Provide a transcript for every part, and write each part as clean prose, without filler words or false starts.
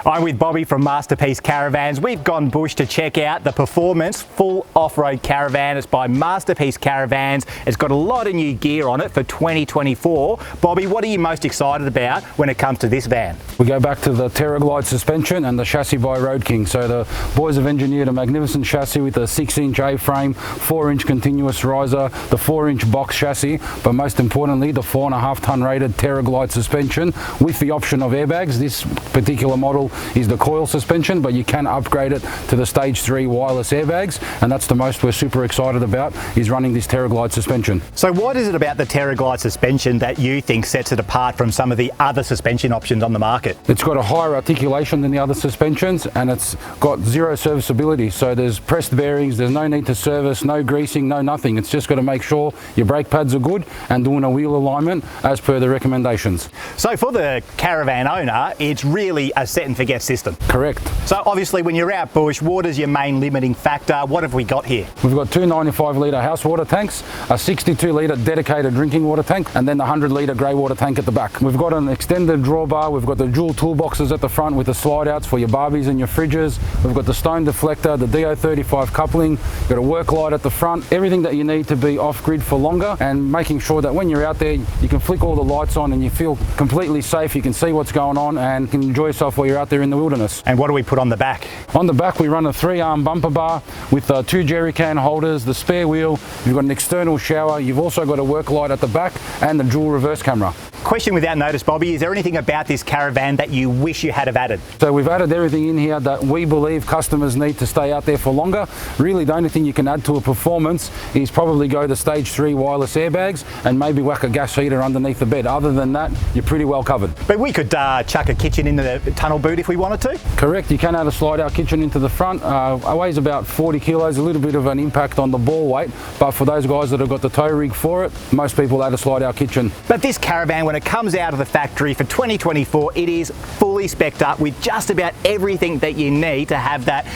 I'm with Bobby from Masterpiece Caravans. We've gone bush to check out the Performance Full Off-Road Caravan. It's by Masterpiece Caravans. It's got a lot of new gear on it for 2024. Bobby, what are you most excited about when it comes to this van? We go back to the Terraglide suspension and the chassis by Roadking. So the boys have engineered a magnificent chassis with a 6-inch A-frame, 4-inch continuous riser, the 4-inch box chassis, but most importantly the 4.5-ton rated Terraglide suspension with the option of airbags. This particular model is the coil suspension, but you can upgrade it to the stage 3 wireless airbags, and that's the most we're super excited about, is running this Terraglide suspension. So what is it about the Terraglide suspension that you think sets it apart from some of the other suspension options on the market? It's got a higher articulation than the other suspensions, and it's got zero serviceability. So there's pressed bearings, there's no need to service, no greasing, no nothing. It's just got to make sure your brake pads are good and doing a wheel alignment as per the recommendations. So for the caravan owner, it's really a set and forget system. Correct. So obviously when you're out bush, water's your main limiting factor. What have we got here? We've got two 95-litre house water tanks, a 62-litre dedicated drinking water tank, and then the 100-litre grey water tank at the back. We've got an extended drawbar, we've got the dual toolboxes at the front with the slide outs for your barbies and your fridges. We've got the stone deflector, the DO35 coupling, you've got a work light at the front, everything that you need to be off-grid for longer, and making sure that when you're out there you can flick all the lights on and you feel completely safe, you can see what's going on and can enjoy yourself while you're out there in the wilderness. And what do we put on the back? On the back we run a 3-arm bumper bar with 2 jerry can holders, the spare wheel, you've got an external shower, you've also got a work light at the back and the dual reverse camera. Question without notice, Bobby, is there anything about this caravan that you wish you had have added? So we've added everything in here that we believe customers need to stay out there for longer. Really the only thing you can add to a performance is probably go the stage 3 wireless airbags and maybe whack a gas heater underneath the bed. Other than that, you're pretty well covered. But we could chuck a kitchen into the tunnel boot if we wanted to? Correct, you can add a slide out kitchen into the front. It weighs about 40 kilos, a little bit of an impact on the ball weight, but for those guys that have got the tow rig for it, most people add a slide out kitchen. But this caravan, when it comes out of the factory for 2024, it is fully spec'd up with just about everything that you need to have that,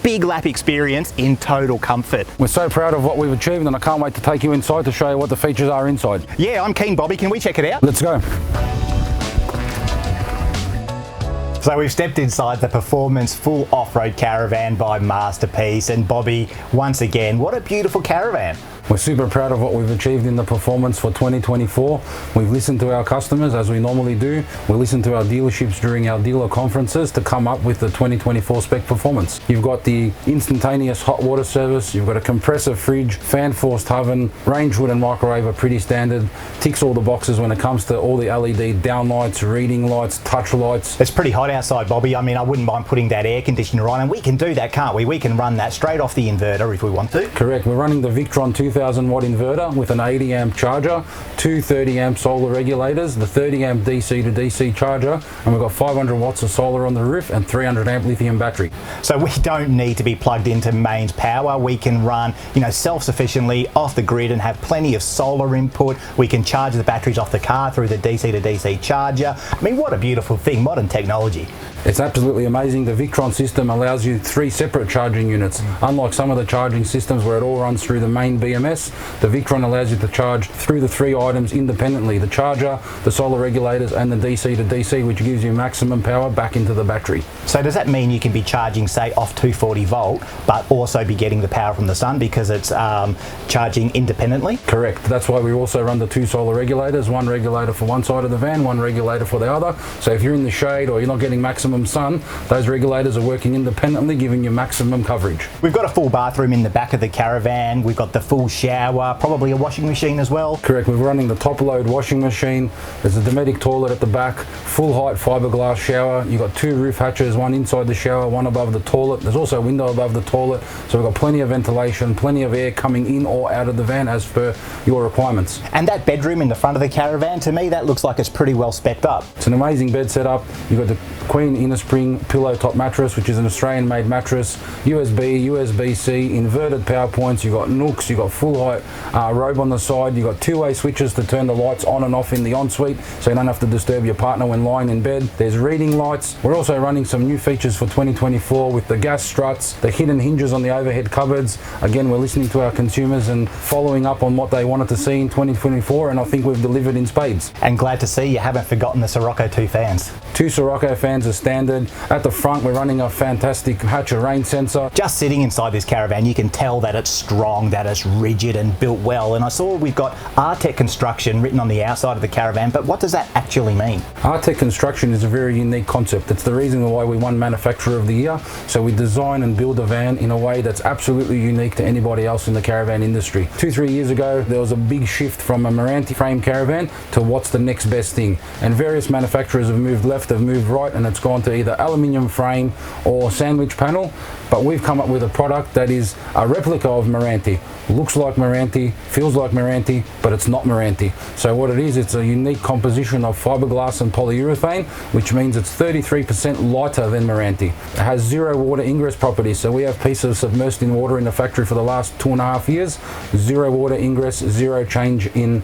big lap experience in total comfort. We're so proud of what we've achieved and I can't wait to take you inside to show you what the features are inside. Yeah, I'm keen, Bobby. Can we check it out? Let's go. So we've stepped inside the Performance Full Off-Road Caravan by Masterpiece, and Bobby, once again, what a beautiful caravan. We're super proud of what we've achieved in the performance for 2024. We've listened to our customers as we normally do. We listen to our dealerships during our dealer conferences to come up with the 2024 spec performance. You've got the instantaneous hot water service, you've got a compressor fridge, fan forced oven, range hood and microwave are pretty standard. Ticks all the boxes when it comes to all the LED down lights, reading lights, touch lights. It's pretty hot outside, Bobby. I mean, I wouldn't mind putting that air conditioner on, and we can do that, can't we? We can run that straight off the inverter if we want to. Correct. We're running the Victron 2000 watt inverter with an 80 amp charger, 2 30 amp solar regulators, the 30 amp DC to DC charger, and we've got 500 watts of solar on the roof and 300 amp lithium battery. So we don't need to be plugged into mains power. We can run, self-sufficiently off the grid and have plenty of solar input. We can charge the batteries off the car through the DC to DC charger. I mean, what a beautiful thing, modern technology. It's absolutely amazing. The Victron system allows you 3 separate charging units. Unlike some of the charging systems where it all runs through the main BMS, the Victron allows you to charge through the 3 items independently, the charger, the solar regulators and the DC to DC, which gives you maximum power back into the battery. So does that mean you can be charging, say, off 240 volt, but also be getting the power from the sun because it's charging independently? Correct. That's why we also run the 2 solar regulators, one regulator for one side of the van, one regulator for the other. So if you're in the shade or you're not getting maximum sun, those regulators are working independently, giving you maximum coverage. We've got a full bathroom in the back of the caravan, we've got the full shower, probably a washing machine as well. Correct, we're running the top load washing machine, there's a Dometic toilet at the back, full height fiberglass shower, you've got 2 roof hatches, one inside the shower, one above the toilet, there's also a window above the toilet, so we've got plenty of ventilation, plenty of air coming in or out of the van as per your requirements. And that bedroom in the front of the caravan, to me that looks like it's pretty well specced up. It's an amazing bed setup. You've got the Queen inner spring pillow top mattress, which is an Australian made mattress, USB, USB-C, inverted power points, you've got nooks, you've got full height robe on the side. You've got two-way switches to turn the lights on and off in the ensuite, so you don't have to disturb your partner when lying in bed. There's reading lights. We're also running some new features for 2024 with the gas struts, the hidden hinges on the overhead cupboards. Again, we're listening to our consumers and following up on what they wanted to see in 2024, and I think we've delivered in spades. And glad to see you haven't forgotten the Sirocco 2 fans. 2 Sirocco fans are standard. At the front, we're running a fantastic Hatcher rain sensor. Just sitting inside this caravan, you can tell that it's strong, that it's rigid and built well. And I saw we've got RTech Construction written on the outside of the caravan, but what does that actually mean? RTech Construction is a very unique concept. It's the reason why we won Manufacturer of the Year. So we design and build a van in a way that's absolutely unique to anybody else in the caravan industry. 2-3 years ago, there was a big shift from a Meranti frame caravan to what's the next best thing. And various manufacturers have moved left, have moved right, and it's gone to either aluminium frame or sandwich panel. But we've come up with a product that is a replica of Meranti. Looks like Meranti, feels like Meranti, but it's not Meranti. So what it is, it's a unique composition of fiberglass and polyurethane, which means it's 33% lighter than Meranti. It has zero water ingress properties, so we have pieces submersed in water in the factory for the last 2.5 years. Zero water ingress, zero change in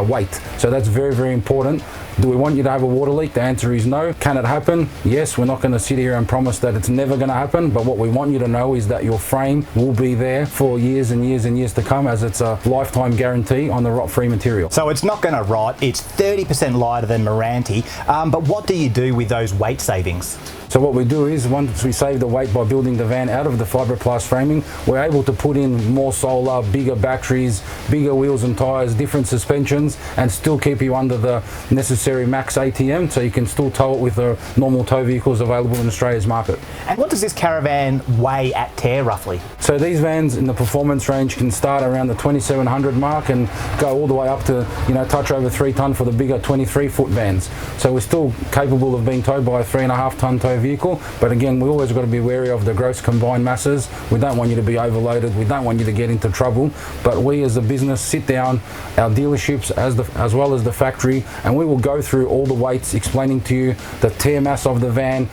weight. So that's very, very important. Do we want you to have a water leak? The answer is no. Can it happen? Yes. We're not going to sit here and promise that it's never going to happen, but what we want you to know is that your frame will be there for years and years and years to come, as it's a lifetime guarantee on the rot-free material. So it's not going to rot. It's 30% lighter than Meranti, but what do you do with those weight savings? So what we do is, once we save the weight by building the van out of the Fibroblast framing, we're able to put in more solar, bigger batteries, bigger wheels and tyres, different suspensions, and still keep you under the necessary max ATM, so you can still tow it with the normal tow vehicles available in Australia's market. And what does this caravan weigh at tear roughly? So these vans in the performance range can start around the 2700 mark and go all the way up to, touch over 3 tonne for the bigger 23-foot vans. So we're still capable of being towed by a 3.5 tonne tow vehicle, but again, we always got to be wary of the gross combined masses. We don't want you to be overloaded, we don't want you to get into trouble, but we as a business sit down, our dealerships as well as the factory, and we will go through all the weights, explaining to you the tear mass of the van,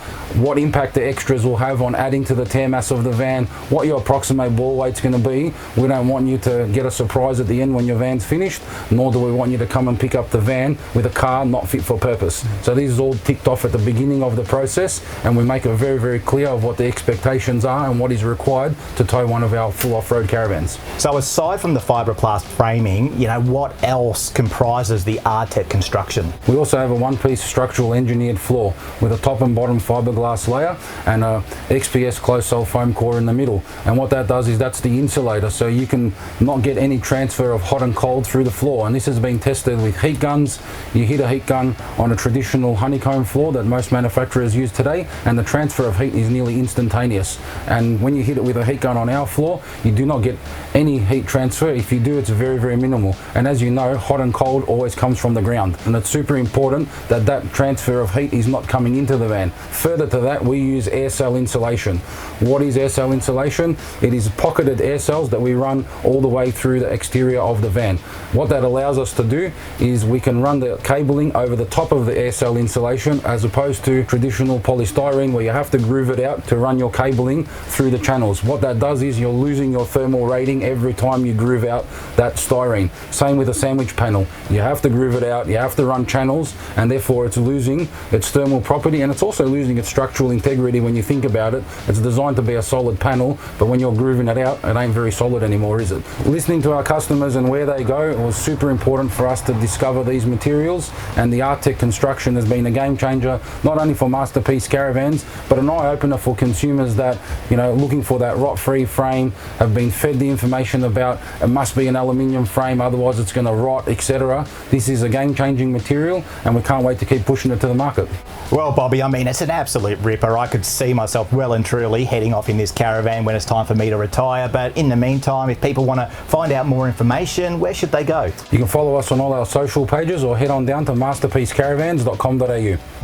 what impact the extras will have on adding to the tear mass of the van, what your approximate ball weight's going to be. We don't want you to get a surprise at the end when your van's finished, nor do we want you to come and pick up the van with a car not fit for purpose. So this is all ticked off at the beginning of the process, and we make it very, very clear of what the expectations are and what is required to tow one of our full off-road caravans. So aside from the Fibroblast framing, what else comprises the RTech Construction? We also have a one-piece structural engineered floor with a top and bottom fiberglass layer and a XPS closed-cell foam core in the middle. And what that does is that's the insulator, so you can not get any transfer of hot and cold through the floor. And this has been tested with heat guns. You hit a heat gun on a traditional honeycomb floor that most manufacturers use today, and the transfer of heat is nearly instantaneous. And when you hit it with a heat gun on our floor, you do not get any heat transfer. If you do, it's very, very minimal. And as you know, hot and cold always comes from the ground, and it's super important that that transfer of heat is not coming into the van. Further to that, we use Aircell Insulation. What is Aircell Insulation? It is pocketed air cells that we run all the way through the exterior of the van. What that allows us to do is we can run the cabling over the top of the Aircell Insulation, as opposed to traditional polystyrene where you have to groove it out to run your cabling through the channels. What that does is you're losing your thermal rating every time you groove out that styrene. Same with a sandwich panel. You have to groove it out, you have to run channels, and therefore it's losing its thermal property, and it's also losing its structural integrity when you think about it. It's designed to be a solid panel, but when you're grooving it out, it ain't very solid anymore, is it? Listening to our customers and where they go, it was super important for us to discover these materials, and the RTech Construction has been a game changer, not only for Masterpiece Caravans, but an eye-opener for consumers that, looking for that rot-free frame, have been fed the information about it must be an aluminium frame, otherwise it's going to rot, etc. This is a game-changing material, and we can't wait to keep pushing it to the market. Well, Bobby, it's an absolute ripper. I could see myself well and truly heading off in this caravan when it's time for me to retire, but in the meantime, if people want to find out more information, where should they go? You can follow us on all our social pages or head on down to masterpiececaravans.com.au.